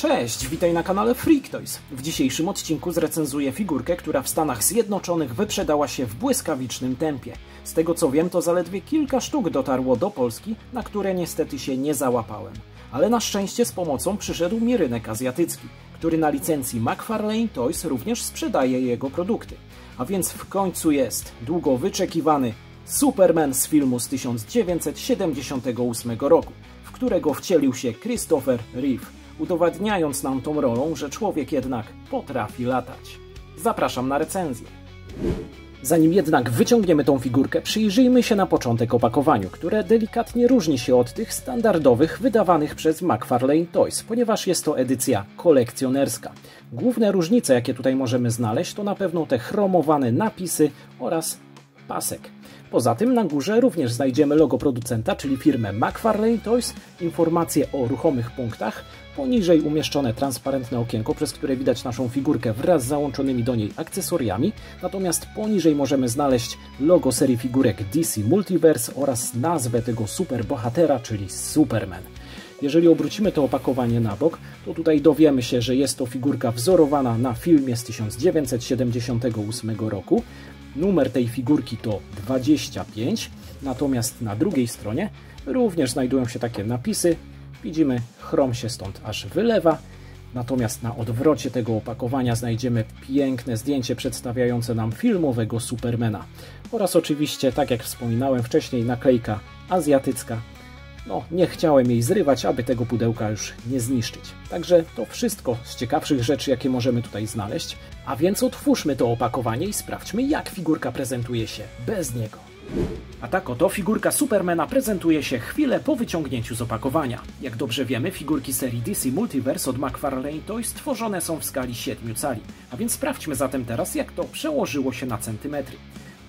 Cześć, witaj na kanale Freak Toys. W dzisiejszym odcinku zrecenzuję figurkę, która w Stanach Zjednoczonych wyprzedała się w błyskawicznym tempie. Z tego co wiem, to zaledwie kilka sztuk dotarło do Polski, na które niestety się nie załapałem. Ale na szczęście z pomocą przyszedł mi rynek azjatycki, który na licencji McFarlane Toys również sprzedaje jego produkty. A więc w końcu jest długo wyczekiwany Superman z filmu z 1978 roku, w którego wcielił się Christopher Reeve, udowadniając nam tą rolą, że człowiek jednak potrafi latać. Zapraszam na recenzję. Zanim jednak wyciągniemy tą figurkę, przyjrzyjmy się na początek opakowaniu, które delikatnie różni się od tych standardowych wydawanych przez McFarlane Toys, ponieważ jest to edycja kolekcjonerska. Główne różnice, jakie tutaj możemy znaleźć, to na pewno te chromowane napisy oraz pasek. Poza tym na górze również znajdziemy logo producenta, czyli firmę McFarlane Toys, informacje o ruchomych punktach, poniżej umieszczone transparentne okienko, przez które widać naszą figurkę wraz z załączonymi do niej akcesoriami, natomiast poniżej możemy znaleźć logo serii figurek DC Multiverse oraz nazwę tego superbohatera, czyli Superman. Jeżeli obrócimy to opakowanie na bok, to tutaj dowiemy się, że jest to figurka wzorowana na filmie z 1978 roku. Numer tej figurki to 25, natomiast na drugiej stronie również znajdują się takie napisy. Widzimy, chrom się stąd aż wylewa. Natomiast na odwrocie tego opakowania znajdziemy piękne zdjęcie przedstawiające nam filmowego Supermana. Oraz oczywiście, tak jak wspominałem wcześniej, naklejka azjatycka. No, nie chciałem jej zrywać, aby tego pudełka już nie zniszczyć. Także to wszystko z ciekawszych rzeczy, jakie możemy tutaj znaleźć. A więc otwórzmy to opakowanie i sprawdźmy, jak figurka prezentuje się bez niego. A tak oto figurka Supermana prezentuje się chwilę po wyciągnięciu z opakowania. Jak dobrze wiemy, figurki serii DC Multiverse od McFarlane Toys tworzone są w skali 7 cali. A więc sprawdźmy zatem teraz, jak to przełożyło się na centymetry.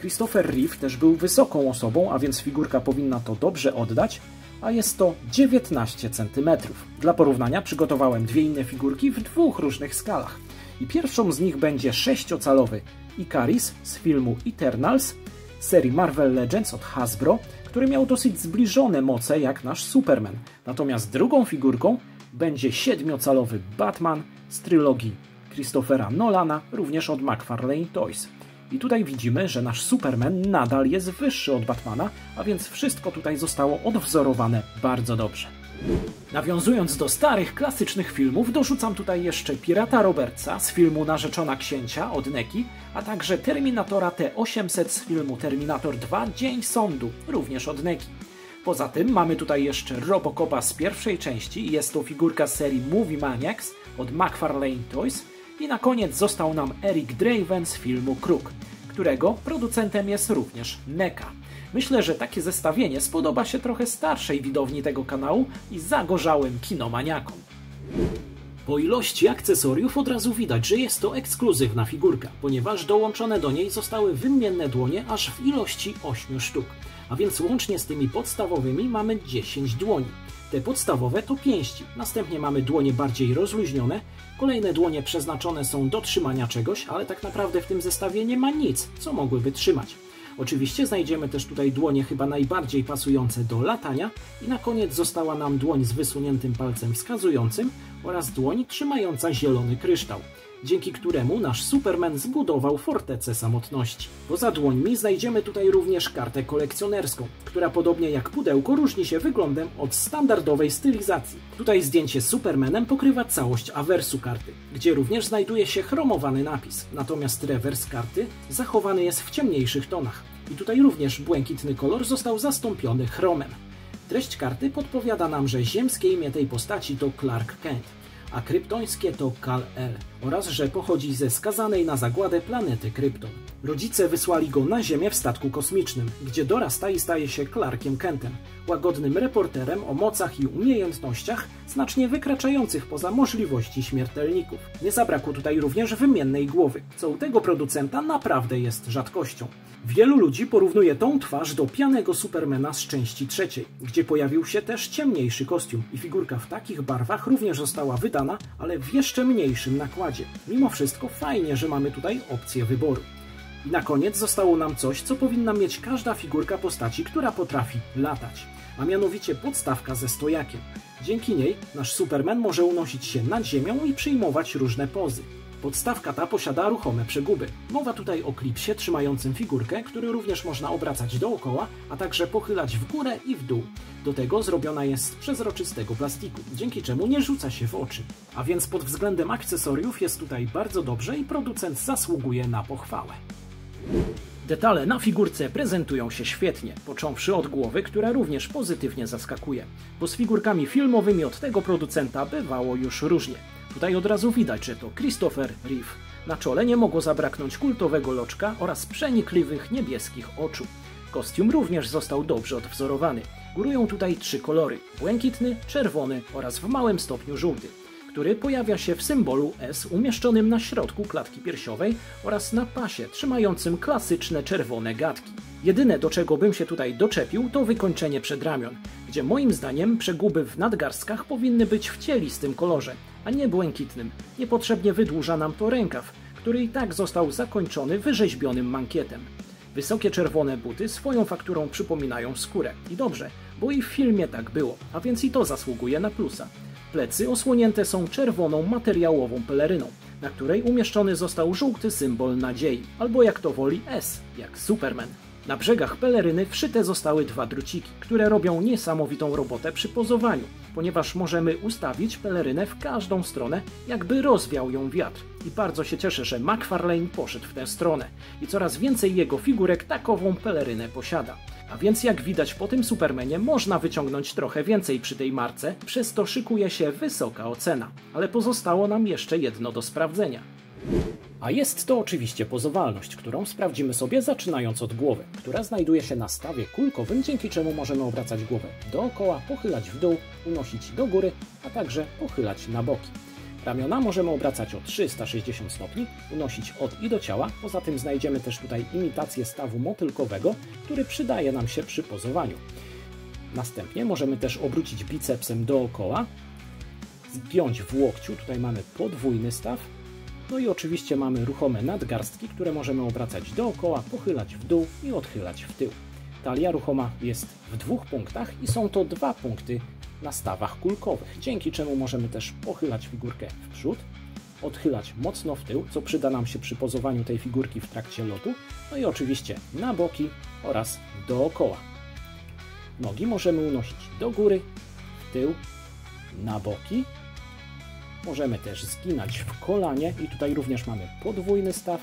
Christopher Reeve też był wysoką osobą, a więc figurka powinna to dobrze oddać, a jest to 19 cm. Dla porównania przygotowałem dwie inne figurki w dwóch różnych skalach. I pierwszą z nich będzie 6-calowy Ikaris z filmu Eternals, serii Marvel Legends od Hasbro, który miał dosyć zbliżone moce jak nasz Superman. Natomiast drugą figurką będzie 7-calowy Batman z trylogii Christophera Nolana, również od McFarlane Toys. I tutaj widzimy, że nasz Superman nadal jest wyższy od Batmana, a więc wszystko tutaj zostało odwzorowane bardzo dobrze. Nawiązując do starych, klasycznych filmów, dorzucam tutaj jeszcze Pirata Robertsa z filmu Narzeczona Księcia od Neki, a także Terminatora T-800 z filmu Terminator 2 Dzień Sądu, również od Neki. Poza tym mamy tutaj jeszcze Robocopa z pierwszej części, jest to figurka z serii Movie Maniacs od McFarlane Toys. I na koniec został nam Eric Draven z filmu Kruk, którego producentem jest również NECA. Myślę, że takie zestawienie spodoba się trochę starszej widowni tego kanału i zagorzałym kinomaniakom. Po ilości akcesoriów od razu widać, że jest to ekskluzywna figurka, ponieważ dołączone do niej zostały wymienne dłonie aż w ilości 8 sztuk. A więc łącznie z tymi podstawowymi mamy 10 dłoni. Te podstawowe to pięści, następnie mamy dłonie bardziej rozluźnione, kolejne dłonie przeznaczone są do trzymania czegoś, ale tak naprawdę w tym zestawie nie ma nic, co mogłyby trzymać. Oczywiście znajdziemy też tutaj dłonie chyba najbardziej pasujące do latania i na koniec została nam dłoń z wysuniętym palcem wskazującym oraz dłoń trzymająca zielony kryształ, dzięki któremu nasz Superman zbudował fortecę samotności. Poza dłońmi znajdziemy tutaj również kartę kolekcjonerską, która podobnie jak pudełko różni się wyglądem od standardowej stylizacji. Tutaj zdjęcie z Supermanem pokrywa całość awersu karty, gdzie również znajduje się chromowany napis, natomiast rewers karty zachowany jest w ciemniejszych tonach. I tutaj również błękitny kolor został zastąpiony chromem. Treść karty podpowiada nam, że ziemskie imię tej postaci to Clark Kent, a kryptońskie to Kal-El oraz że pochodzi ze skazanej na zagładę planety Krypton. Rodzice wysłali go na Ziemię w statku kosmicznym, gdzie dorasta i staje się Clarkiem Kentem, łagodnym reporterem o mocach i umiejętnościach znacznie wykraczających poza możliwości śmiertelników. Nie zabrakło tutaj również wymiennej głowy, co u tego producenta naprawdę jest rzadkością. Wielu ludzi porównuje tą twarz do pijanego Supermana z części trzeciej, gdzie pojawił się też ciemniejszy kostium i figurka w takich barwach również została wydana, ale w jeszcze mniejszym nakładzie. Mimo wszystko fajnie, że mamy tutaj opcję wyboru. I na koniec zostało nam coś, co powinna mieć każda figurka postaci, która potrafi latać. a mianowicie podstawka ze stojakiem. Dzięki niej nasz Superman może unosić się nad ziemią i przyjmować różne pozy. Podstawka ta posiada ruchome przeguby. Mowa tutaj o klipsie trzymającym figurkę, który również można obracać dookoła, a także pochylać w górę i w dół. Do tego zrobiona jest z przezroczystego plastiku, dzięki czemu nie rzuca się w oczy. A więc pod względem akcesoriów jest tutaj bardzo dobrze i producent zasługuje na pochwałę. Detale na figurce prezentują się świetnie, począwszy od głowy, która również pozytywnie zaskakuje, bo z figurkami filmowymi od tego producenta bywało już różnie. Tutaj od razu widać, że to Christopher Reeve. Na czole nie mogło zabraknąć kultowego loczka oraz przenikliwych niebieskich oczu. Kostium również został dobrze odwzorowany. Górują tutaj 3 kolory: błękitny, czerwony oraz w małym stopniu żółty, który pojawia się w symbolu S umieszczonym na środku klatki piersiowej oraz na pasie trzymającym klasyczne czerwone gadki. Jedyne, do czego bym się tutaj doczepił, to wykończenie przedramion, gdzie moim zdaniem przeguby w nadgarstkach powinny być w cielistym kolorze, a nie błękitnym. Niepotrzebnie wydłuża nam to rękaw, który i tak został zakończony wyrzeźbionym mankietem. Wysokie czerwone buty swoją fakturą przypominają skórę. I dobrze, bo i w filmie tak było, a więc i to zasługuje na plusa. Plecy osłonięte są czerwoną materiałową peleryną, na której umieszczony został żółty symbol nadziei, albo jak to woli S, jak Superman. Na brzegach peleryny wszyte zostały 2 druciki, które robią niesamowitą robotę przy pozowaniu, ponieważ możemy ustawić pelerynę w każdą stronę, jakby rozwiał ją wiatr. I bardzo się cieszę, że McFarlane poszedł w tę stronę i coraz więcej jego figurek takową pelerynę posiada. A więc jak widać po tym Supermanie można wyciągnąć trochę więcej przy tej marce, przez to szykuje się wysoka ocena. Ale pozostało nam jeszcze jedno do sprawdzenia. A jest to oczywiście pozowalność, którą sprawdzimy sobie zaczynając od głowy, która znajduje się na stawie kulkowym, dzięki czemu możemy obracać głowę dookoła, pochylać w dół, unosić do góry, a także pochylać na boki. Ramiona możemy obracać o 360 stopni, unosić od i do ciała, poza tym znajdziemy też tutaj imitację stawu motylkowego, który przydaje nam się przy pozowaniu. Następnie możemy też obrócić bicepsem dookoła, zgiąć w łokciu, tutaj mamy podwójny staw, no i oczywiście mamy ruchome nadgarstki, które możemy obracać dookoła, pochylać w dół i odchylać w tył. Talia ruchoma jest w 2 punktach i są to 2 punkty na stawach kulkowych, dzięki czemu możemy też pochylać figurkę w przód, odchylać mocno w tył, co przyda nam się przy pozowaniu tej figurki w trakcie lotu, no i oczywiście na boki oraz dookoła. Nogi możemy unosić do góry, w tył, na boki. Możemy też zginać w kolanie i tutaj również mamy podwójny staw.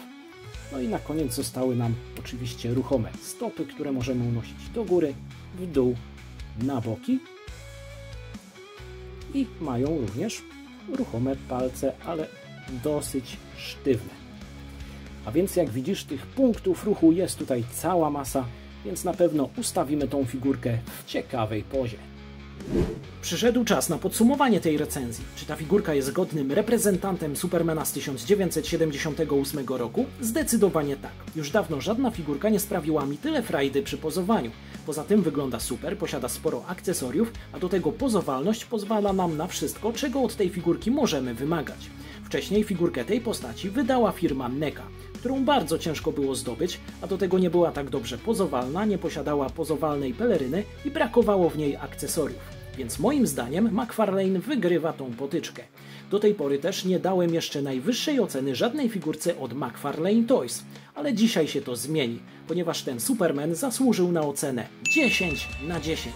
No i na koniec zostały nam oczywiście ruchome stopy, które możemy unosić do góry, w dół, na boki. I mają również ruchome palce, ale dosyć sztywne. A więc jak widzisz, tych punktów ruchu jest tutaj cała masa, więc na pewno ustawimy tą figurkę w ciekawej pozie. Przyszedł czas na podsumowanie tej recenzji. Czy ta figurka jest godnym reprezentantem Supermana z 1978 roku? Zdecydowanie tak. Już dawno żadna figurka nie sprawiła mi tyle frajdy przy pozowaniu. Poza tym wygląda super, posiada sporo akcesoriów, a do tego pozowalność pozwala nam na wszystko, czego od tej figurki możemy wymagać. Wcześniej figurkę tej postaci wydała firma NECA, którą bardzo ciężko było zdobyć, a do tego nie była tak dobrze pozowalna, nie posiadała pozowalnej peleryny i brakowało w niej akcesoriów. Więc moim zdaniem McFarlane wygrywa tą potyczkę. Do tej pory też nie dałem jeszcze najwyższej oceny żadnej figurce od McFarlane Toys, ale dzisiaj się to zmieni, ponieważ ten Superman zasłużył na ocenę 10 na 10.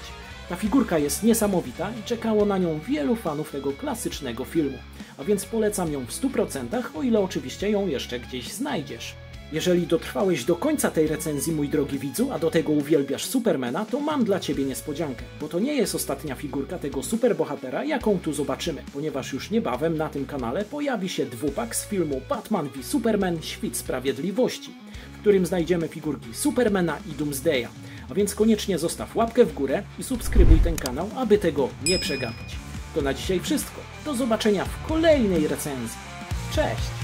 Ta figurka jest niesamowita i czekało na nią wielu fanów tego klasycznego filmu, a więc polecam ją w 100%, o ile oczywiście ją jeszcze gdzieś znajdziesz. Jeżeli dotrwałeś do końca tej recenzji, mój drogi widzu, a do tego uwielbiasz Supermana, to mam dla Ciebie niespodziankę, bo to nie jest ostatnia figurka tego superbohatera, jaką tu zobaczymy, ponieważ już niebawem na tym kanale pojawi się 2-pak z filmu Batman v Superman – Świt Sprawiedliwości, w którym znajdziemy figurki Supermana i Doomsdaya. A więc koniecznie zostaw łapkę w górę i subskrybuj ten kanał, aby tego nie przegapić. To na dzisiaj wszystko. Do zobaczenia w kolejnej recenzji. Cześć!